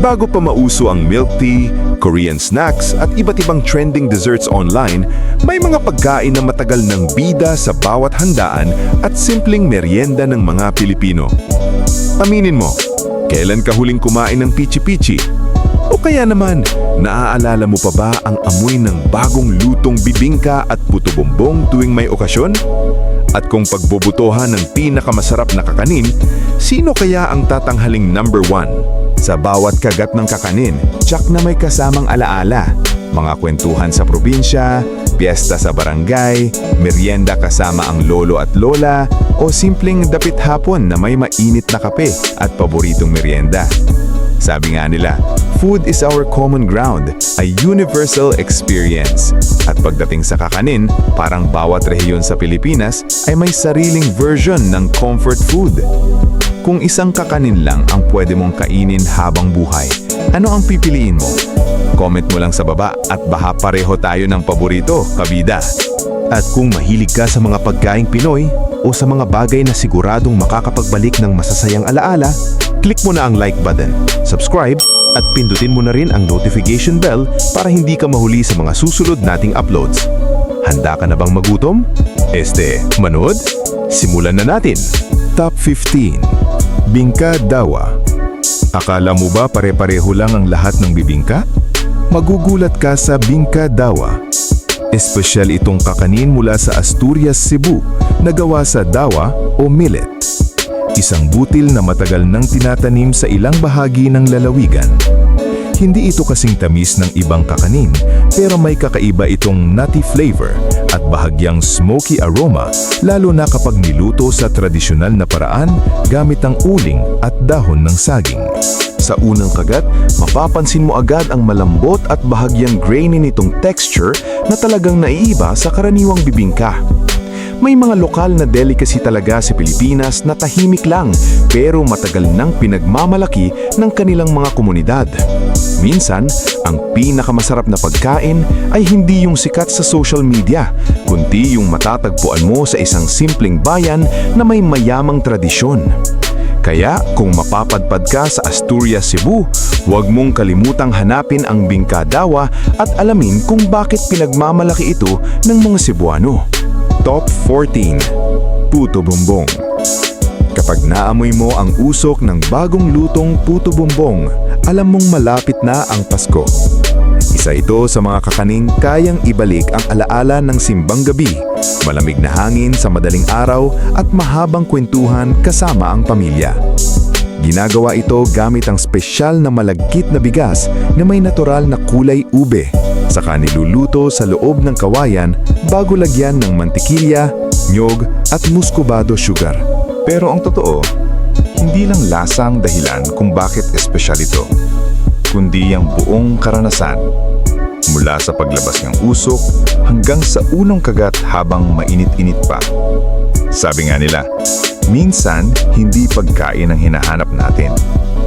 Bago pa mauso ang milk tea, Korean snacks at iba't ibang trending desserts online, may mga pagkain na matagal ng bida sa bawat handaan at simpleng merienda ng mga Pilipino. Aminin mo, kailan ka huling kumain ng pichi-pichi? O kaya naman, naaalala mo pa ba ang amoy ng bagong lutong bibingka at puto bumbong tuwing may okasyon? At kung pagbobotohan ng pinakamasarap na kakanin, sino kaya ang tatanghaling number 1? Sa bawat kagat ng kakanin, tsak na may kasamang alaala. Mga kwentuhan sa probinsya, piyesta sa barangay, merienda kasama ang lolo at lola, o simpleng dapit hapon na may mainit na kape at paboritong merienda. Sabi nga nila, food is our common ground, a universal experience. At pagdating sa kakanin, parang bawat rehiyon sa Pilipinas ay may sariling version ng comfort food. Kung isang kakanin lang ang pwede mong kainin habang buhay, ano ang pipiliin mo? Comment mo lang sa baba at baka pareho tayo ng paborito, kabida. At kung mahilig ka sa mga pagkaing Pinoy o sa mga bagay na siguradong makakapagbalik ng masasayang alaala, click mo na ang like button, subscribe, at pindutin mo na rin ang notification bell para hindi ka mahuli sa mga susunod nating uploads. Handa ka na bang magutom? Manood? Simulan na natin! Top 15. Bingka Dawa. Akala mo ba pare-pareho lang ang lahat ng bibingka? Magugulat ka sa Bingka Dawa. Espesyal itong kakanin mula sa Asturias, Cebu, na gawa sa dawa o millet. Isang butil na matagal nang tinatanim sa ilang bahagi ng lalawigan. Hindi ito kasing tamis ng ibang kakanin, pero may kakaiba itong nutty flavor at bahagyang smoky aroma, lalo na kapag niluto sa tradisyonal na paraan gamit ang uling at dahon ng saging. Sa unang kagat, mapapansin mo agad ang malambot at bahagyang grainy nitong texture na talagang naiiba sa karaniwang bibingka. May mga lokal na delicacy talaga sa Pilipinas na tahimik lang pero matagal nang pinagmamalaki ng kanilang mga komunidad. Minsan, ang pinakamasarap na pagkain ay hindi yung sikat sa social media, kundi yung matatagpuan mo sa isang simpleng bayan na may mayamang tradisyon. Kaya kung mapapadpad ka sa Asturias, Cebu, huwag mong kalimutang hanapin ang Bingka Dawa at alamin kung bakit pinagmamalaki ito ng mga Cebuano. Top 14. Puto Bumbong. Kapag naamoy mo ang usok ng bagong lutong puto bumbong, alam mong malapit na ang Pasko. Isa ito sa mga kakaning kayang ibalik ang alaala ng simbang gabi, malamig na hangin sa madaling araw at mahabang kwentuhan kasama ang pamilya. Ginagawa ito gamit ang spesyal na malagkit na bigas na may natural na kulay ube. Saka niluluto sa loob ng kawayan bago lagyan ng mantikilya, nyog at muscovado sugar. Pero ang totoo, hindi lang lasa ang dahilan kung bakit espesyal ito, kundi ang buong karanasan. Mula sa paglabas ng usok hanggang sa unang kagat habang mainit-init pa. Sabi nga nila, minsan hindi pagkain ang hinahanap natin,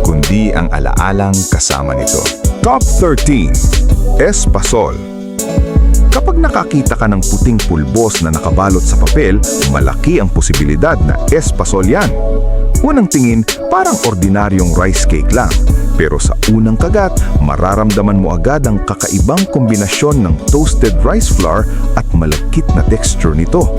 kundi ang alaalang kasama nito. Top 13. Espasol. Kapag nakakita ka ng puting pulbos na nakabalot sa papel, malaki ang posibilidad na espasol yan. Unang tingin, parang ordinaryong rice cake lang. Pero sa unang kagat, mararamdaman mo agad ang kakaibang kombinasyon ng toasted rice flour at malagkit na texture nito.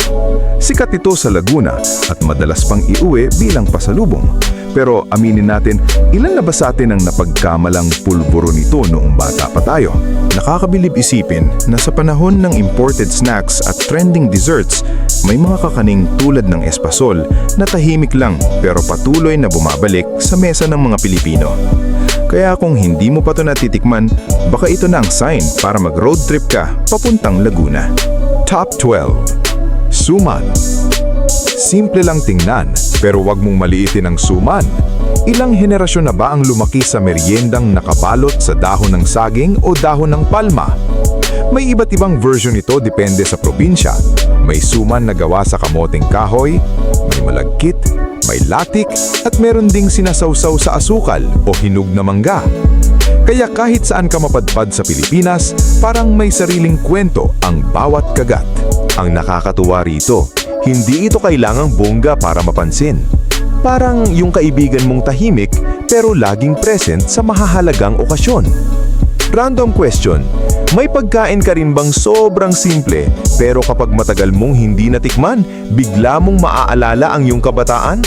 Sikat ito sa Laguna at madalas pang iuwi bilang pasalubong. Pero aminin natin, ilan na ba sa atin ang napagkamalang pulburo nito noong bata pa tayo? Nakakabilib isipin na sa panahon ng imported snacks at trending desserts, may mga kakaning tulad ng espasol na tahimik lang pero patuloy na bumabalik sa mesa ng mga Pilipino. Kaya kung hindi mo pa ito natitikman, baka ito na ang sign para mag-road trip ka papuntang Laguna. Top 12. Suman. Simple lang tingnan, pero wag mong maliitin ang suman. Ilang henerasyon na ba ang lumaki sa meriendang nakabalot sa dahon ng saging o dahon ng palma? May iba't ibang version nito depende sa probinsya. May suman na gawa sa kamoteng kahoy, may malagkit, may latik, at meron ding sinasawsaw sa asukal o hinog na mangga. Kaya kahit saan ka mapadpad sa Pilipinas, parang may sariling kwento ang bawat kagat. Ang nakakatuwa rito, hindi ito kailangang bongga para mapansin. Parang yung kaibigan mong tahimik pero laging present sa mahahalagang okasyon. Random question, may pagkain ka rin bang sobrang simple pero kapag matagal mong hindi natikman, bigla mong maaalala ang iyong kabataan?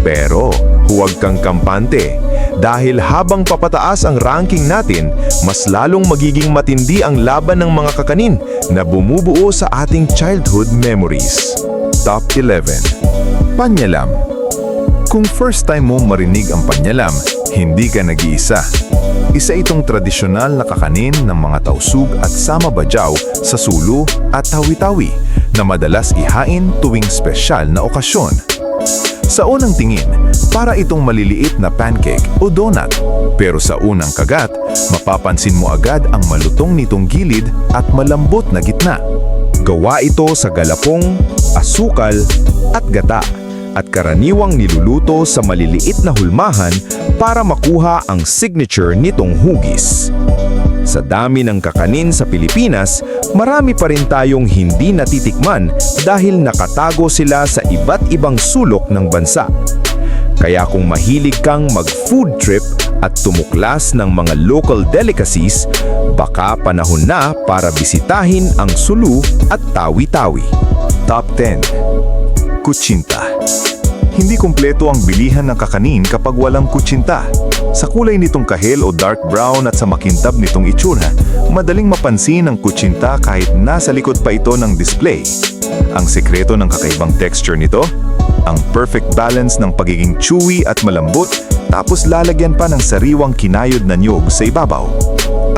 Pero huwag kang kampante dahil habang papataas ang ranking natin, mas lalong magiging matindi ang laban ng mga kakanin na bumubuo sa ating childhood memories. Top 11. Panyalam. Kung first time mo marinig ang panyalam, hindi ka nag-iisa. Isa itong tradisyonal na kakanin ng mga tausug at sama-bajaw sa Sulu at Tawi-Tawi na madalas ihain tuwing espesyal na okasyon. Sa unang tingin, para itong maliliit na pancake o donut. Pero sa unang kagat, mapapansin mo agad ang malutong nitong gilid at malambot na gitna. Gawa ito sa galapong, asukal at gata at karaniwang niluluto sa maliliit na hulmahan para makuha ang signature nitong hugis. Sa dami ng kakanin sa Pilipinas, marami pa rin tayong hindi natitikman dahil nakatago sila sa iba't ibang sulok ng bansa. Kaya kung mahilig kang mag-food trip at tumuklas ng mga local delicacies, baka panahon na para bisitahin ang Sulu at Tawi-Tawi. Top 10. Kutsinta. Hindi kumpleto ang bilihan ng kakanin kapag walang kutsinta. Sa kulay nitong kahel o dark brown at sa makintab nitong itsura, madaling mapansin ang kutsinta kahit nasa likod pa ito ng display. Ang sekreto ng kakaibang texture nito, ang perfect balance ng pagiging chewy at malambot, tapos lalagyan pa ng sariwang kinayod na niyog sa ibabaw.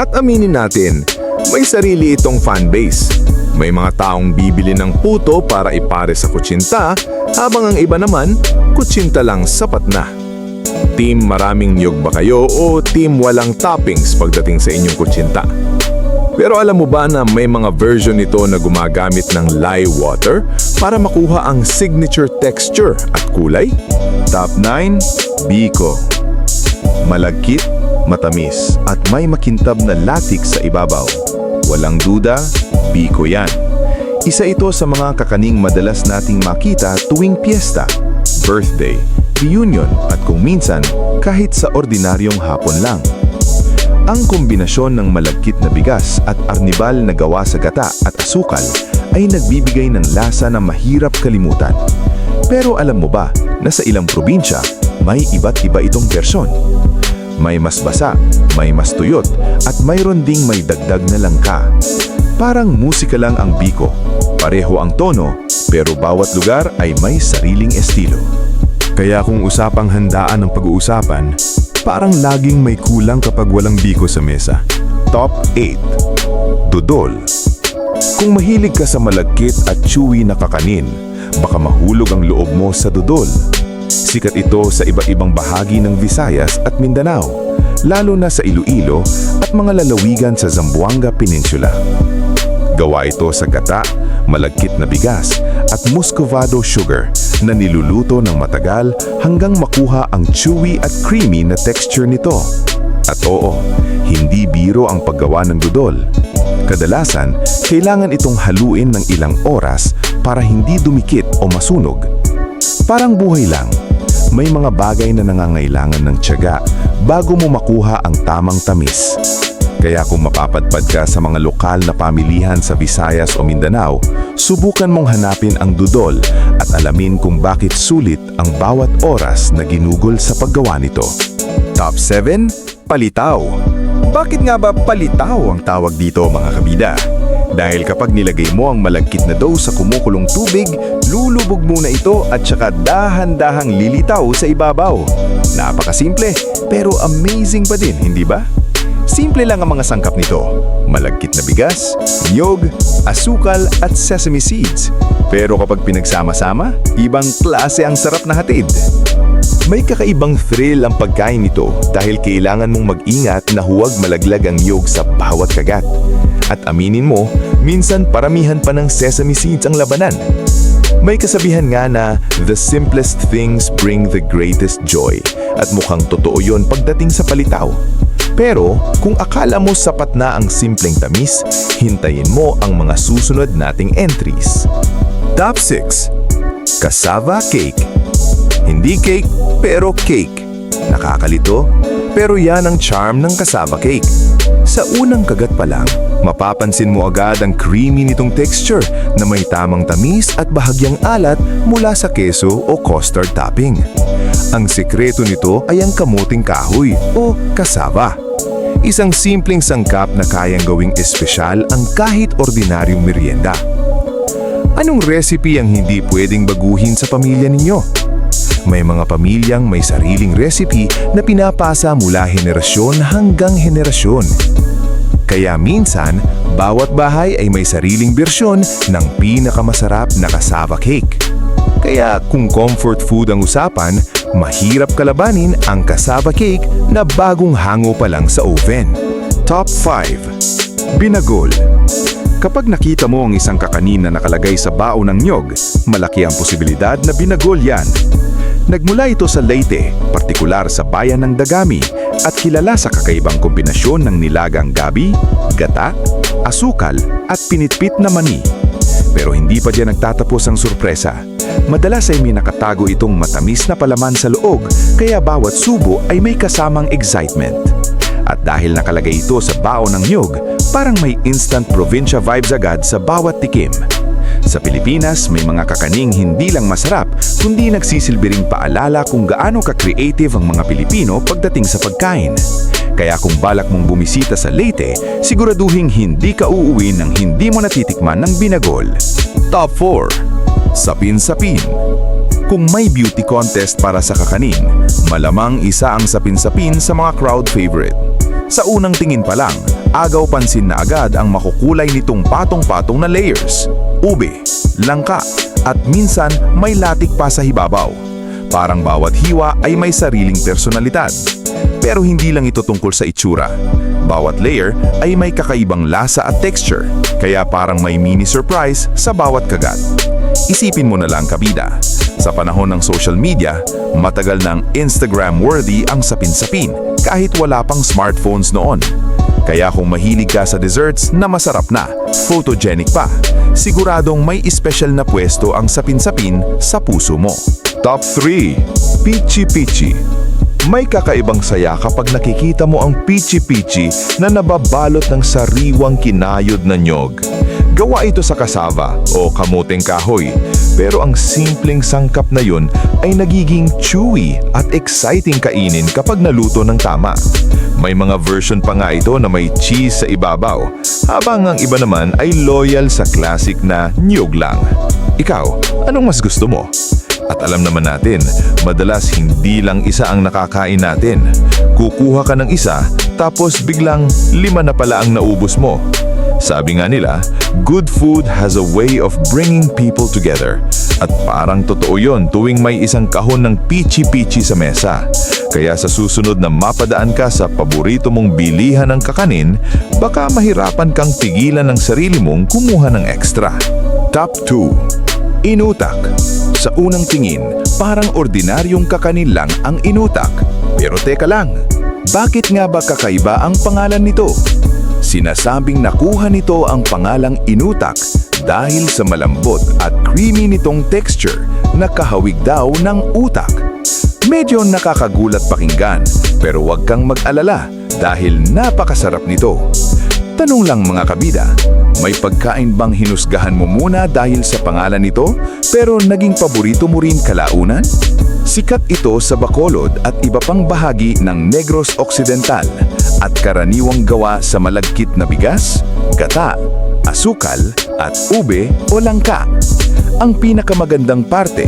At aminin natin, may sarili itong fanbase. May mga taong bibili ng puto para ipare sa kutsinta, habang ang iba naman, kutsinta lang sapat na. Team maraming niyog ba kayo o team walang toppings pagdating sa inyong kutsinta? Pero alam mo ba na may mga version nito na gumagamit ng lye water para makuha ang signature texture at kulay? Top 9. Biko. Malagkit, matamis at may makintab na latex sa ibabaw. Walang duda, biko yan. Isa ito sa mga kakaning madalas nating makita tuwing piyesta, birthday, reunion at kung minsan kahit sa ordinaryong hapon lang. Ang kombinasyon ng malagkit na bigas at arnibal na gawa sa gata at asukal ay nagbibigay ng lasa na mahirap kalimutan. Pero alam mo ba na sa ilang probinsya may iba't iba itong bersyon? May mas basa, may mas tuyot, at mayroon ding may dagdag na langka. Parang musika lang ang biko. Pareho ang tono, pero bawat lugar ay may sariling estilo. Kaya kung usapang handaan ang pag-uusapan, parang laging may kulang kapag walang biko sa mesa. Top 8. Dudol. Kung mahilig ka sa malagkit at chewy na kakanin, baka mahulog ang loob mo sa dudol. Sikat ito sa iba't ibang bahagi ng Visayas at Mindanao, lalo na sa Iloilo at mga lalawigan sa Zamboanga Peninsula. Gawa ito sa gata, malagkit na bigas at muscovado sugar na niluluto ng matagal hanggang makuha ang chewy at creamy na texture nito. At oo, hindi biro ang paggawa ng dudol. Kadalasan, kailangan itong haluin ng ilang oras para hindi dumikit o masunog. Parang buhay lang, may mga bagay na nangangailangan ng tiyaga bago mo makuha ang tamang tamis. Kaya kung mapapadpad ka sa mga lokal na pamilihan sa Visayas o Mindanao, subukan mong hanapin ang dudol at alamin kung bakit sulit ang bawat oras na ginugol sa paggawa nito. Top 7. Palitaw. Bakit nga ba palitaw ang tawag dito mga kabida? Dahil kapag nilagay mo ang malagkit na dough sa kumukulong tubig, lulubog muna ito at saka dahan-dahang lilitaw sa ibabaw. Napakasimple, pero amazing pa din, hindi ba? Simple lang ang mga sangkap nito. Malagkit na bigas, niyog, asukal at sesame seeds. Pero kapag pinagsama-sama, ibang klase ang sarap na hatid. May kakaibang thrill ang pagkain nito dahil kailangan mong mag-ingat na huwag malaglag ang niyog sa bawat kagat. At aminin mo, minsan paramihan pa ng sesame seeds ang labanan. May kasabihan nga na, the simplest things bring the greatest joy. At mukhang totoo yon pagdating sa palitaw. Pero kung akala mo sapat na ang simpleng tamis, hintayin mo ang mga susunod nating entries. Top 6. Cassava cake. Hindi cake, pero cake. Nakakalito, pero yan ang charm ng cassava cake. Sa unang kagat pa lang, mapapansin mo agad ang creamy nitong texture na may tamang tamis at bahagyang alat mula sa keso o custard topping. Ang sekreto nito ay ang kamuting kahoy o cassava. Isang simpleng sangkap na kayang gawing espesyal ang kahit ordinaryong merienda. Anong recipe ang hindi pwedeng baguhin sa pamilya ninyo? May mga pamilyang may sariling recipe na pinapasa mula henerasyon hanggang henerasyon. Kaya minsan, bawat bahay ay may sariling bersyon ng pinakamasarap na cassava cake. Kaya kung comfort food ang usapan, mahirap kalabanin ang cassava cake na bagong hango pa lang sa oven. Top 5. Binagol. Kapag nakita mo ang isang kakanin na nakalagay sa bao ng niyog, malaki ang posibilidad na binagol yan. Nagmula ito sa Leyte, partikular sa bayan ng Dagami, at kilala sa kakaibang kombinasyon ng nilagang gabi, gata, asukal at pinitpit na mani. Pero hindi pa diyan nagtatapos ang sorpresa. Madalas ay may nakatago itong matamis na palaman sa loob, kaya bawat subo ay may kasamang excitement. At dahil nakalagay ito sa bao ng niyog, parang may instant probinsya vibes agad sa bawat tikim. Sa Pilipinas, may mga kakaning hindi lang masarap, kundi nagsisilbi ring paalala kung gaano ka-creative ang mga Pilipino pagdating sa pagkain. Kaya kung balak mong bumisita sa Leyte, siguraduhing hindi ka uuwi nang hindi mo natitikman ng binagol. Top 4. Sapin-sapin. Kung may beauty contest para sa kakanin, malamang isa ang sapin-sapin sa mga crowd favorite. Sa unang tingin pa lang, agaw pansin na agad ang makukulay nitong patong-patong na layers, ube, langka, at minsan may latik pa sa hibabaw. Parang bawat hiwa ay may sariling personalidad. Pero hindi lang ito tungkol sa itsura. Bawat layer ay may kakaibang lasa at texture, kaya parang may mini surprise sa bawat kagat. Isipin mo na lang, kabida, sa panahon ng social media, matagal ng Instagram-worthy ang sapin-sapin kahit wala pang smartphones noon. Kaya kung mahilig ka sa desserts na masarap na, photogenic pa, siguradong may espesyal na pwesto ang sapin-sapin sa puso mo. Top 3. Pichi-pichi. May kakaibang saya kapag nakikita mo ang pichi-pichi na nababalot ng sariwang kinayod na nyog. Gawa ito sa cassava o kamuting kahoy, pero ang simpleng sangkap na yun ay nagiging chewy at exciting kainin kapag naluto ng tama. May mga version pa nga ito na may cheese sa ibabaw, habang ang iba naman ay loyal sa classic na nyog lang. Ikaw, anong mas gusto mo? At alam naman natin, madalas hindi lang isa ang nakakain natin. Kukuha ka ng isa, tapos biglang 5 na pala ang naubos mo. Sabi nga nila, good food has a way of bringing people together. At parang totoo yon tuwing may isang kahon ng pichi-pichi sa mesa. Kaya sa susunod na mapadaan ka sa paborito mong bilihan ng kakanin, baka mahirapan kang pigilan ng sarili mong kumuha ng extra. Top 2. Inutak. Sa unang tingin, parang ordinaryong kakanin lang ang inutak. Pero teka lang, bakit nga ba kakaiba ang pangalan nito? Sinasabing nakuha nito ang pangalang inutak dahil sa malambot at creamy nitong texture na kahawig daw ng utak. Medyo nakakagulat pakinggan, pero huwag kang mag-alala dahil napakasarap nito. Tanong lang mga kabida, may pagkain bang hinusgahan mo muna dahil sa pangalan nito pero naging paborito mo rin kalaunan? Sikat ito sa Bacolod at iba pang bahagi ng Negros Occidental at karaniwang gawa sa malagkit na bigas, gata, asukal at ube o langka. Ang pinakamagandang parte,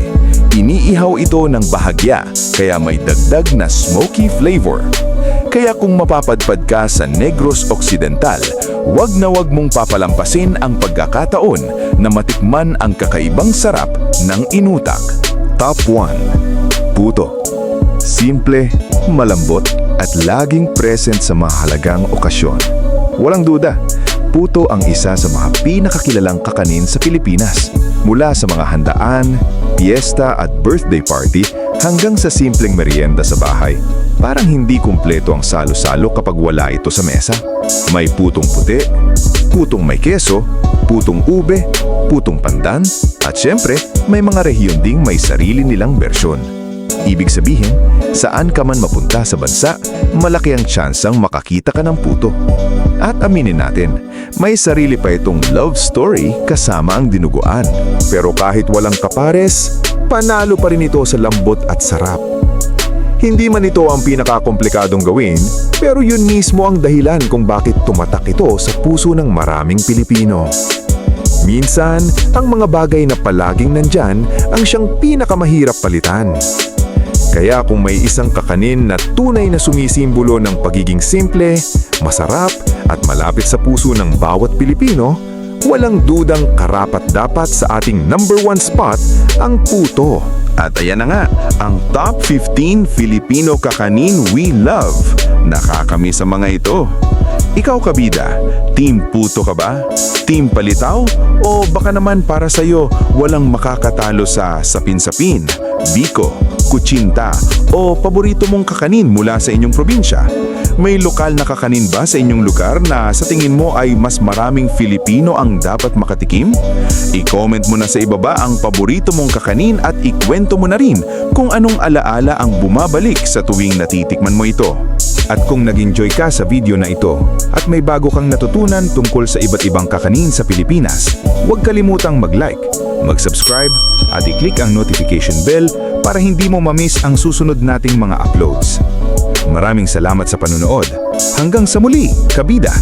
iniihaw ito ng bahagya kaya may dagdag na smoky flavor. Kaya kung mapapadpad ka sa Negros Occidental, wag na wag mong papalampasin ang pagkakataon na matikman ang kakaibang sarap ng inutak. Top 1. Puto. Simple, malambot at laging present sa mahalagang okasyon. Walang duda, puto ang isa sa mga pinakakilalang kakanin sa Pilipinas. Mula sa mga handaan, piyesta at birthday party hanggang sa simpleng merienda sa bahay. Parang hindi kumpleto ang salo-salo kapag wala ito sa mesa. May putong puti, putong may keso, putong ube, putong pandan, at syempre may mga rehiyon ding may sarili nilang bersyon. Ibig sabihin, saan ka man mapunta sa bansa, malaki ang tsansang makakita ka ng puto. At aminin natin, may sarili pa itong love story kasama ang dinuguan. Pero kahit walang kapares, panalo pa rin ito sa lambot at sarap. Hindi man ito ang pinakakomplikadong gawin, pero yun mismo ang dahilan kung bakit tumatak ito sa puso ng maraming Pilipino. Minsan, ang mga bagay na palaging nandyan ang siyang pinakamahirap palitan. Kaya kung may isang kakanin na tunay na sumisimbolo ng pagiging simple, masarap at malapit sa puso ng bawat Pilipino, walang dudang karapat-dapat sa ating #1 spot ang puto. At ayan na nga, ang top 15 Filipino kakanin we love. Nakakami sa mga ito. Ikaw kabida, team puto ka ba? Team palitaw? O baka naman para sa'yo walang makakatalo sa sapin-sapin, biko, kutsinta o paborito mong kakanin mula sa inyong probinsya? May lokal na kakanin ba sa inyong lugar na sa tingin mo ay mas maraming Filipino ang dapat makatikim? I-comment mo na sa ibaba ang paborito mong kakanin at ikwento mo na rin kung anong alaala ang bumabalik sa tuwing natitikman mo ito. At kung nag-enjoy ka sa video na ito at may bago kang natutunan tungkol sa iba't ibang kakanin sa Pilipinas, huwag kalimutang mag-like, mag-subscribe at i-click ang notification bell para hindi mo ma-miss ang susunod nating mga uploads. Maraming salamat sa panonood. Hanggang sa muli, kabida!